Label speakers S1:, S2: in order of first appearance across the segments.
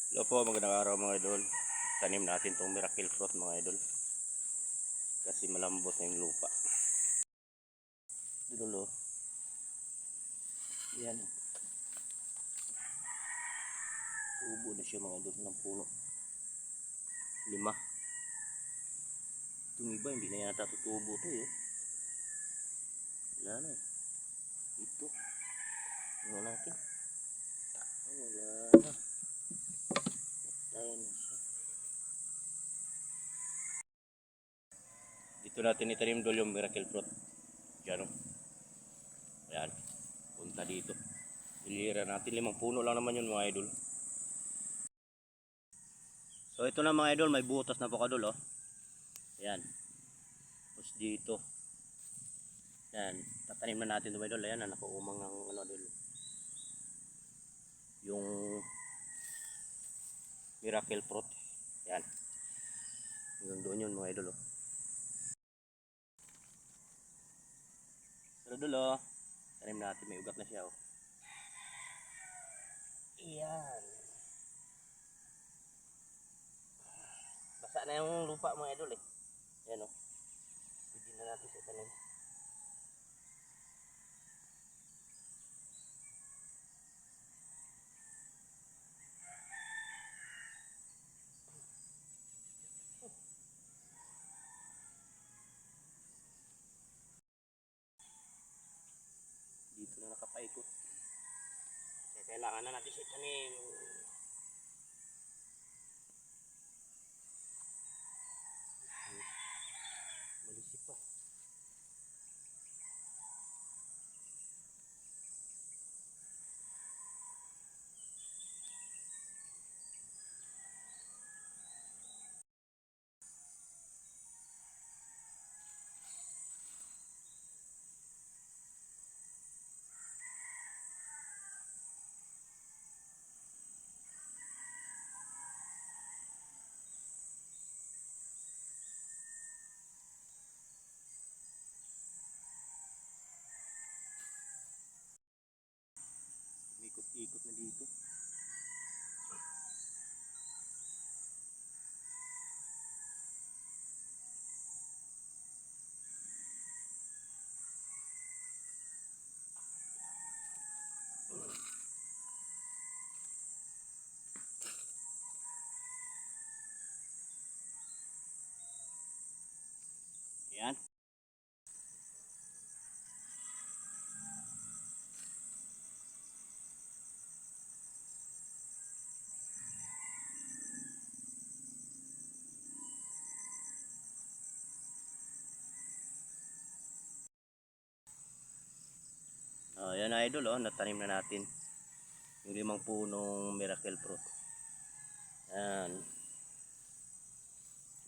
S1: Hello po, magandang araw mga idol. Tanim natin itong miracle fruit mga idol. Kasi malambot na yung lupa. Dulo. Yan. Tubo na siya mga idol ng puno. 5. Itong iba hindi na yata tutubo ito eh. Wala na eh. Ito. Tingnan natin. Wala na. Patay na siya. Dito natin itanim dol yung miracle fruit. Diyan o. Ayan. Punta dito. Ilira natin 5 puno lang naman yun mga idol. So ito na mga idol, may butas na po kadol oh. Ayan. Tapos dito. Ayan. Tatanim na natin ito mga idol. Ayan na nakaumang ng ano idol. Yung miracle fruit. Ayan. Hanggang doon yun mga idol oh. So idol oh. Tanim natin, may ugat na siya oh. Ayan. Basa na yung lupa mga idol eh. Ayan oh. Pwede na natin sa tanim. Dito na nakapaikot. Kaya kailangan na natin sa tanim. Malisip pa. Ikot-ikot na dito. Ayan. Ayan na idol oh, natanim na natin yung 5 punong miracle fruit. Ayan.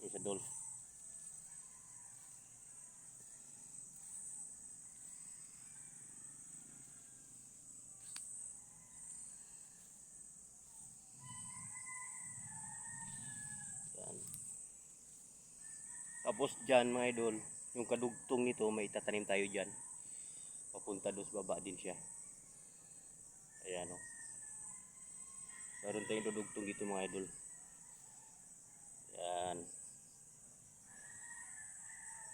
S1: Isa dol. Ayan. Tapos dyan mga idol, yung kadugtong nito may itatanim tayo dyan. Papunta doon sa baba din siya. Ayan oh. Meron tayong dudugtong dito mga idol. Ayan.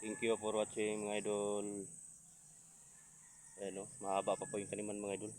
S1: Thank you for watching mga idol. Ayan oh, mahaba pa po yung taniman mga idol.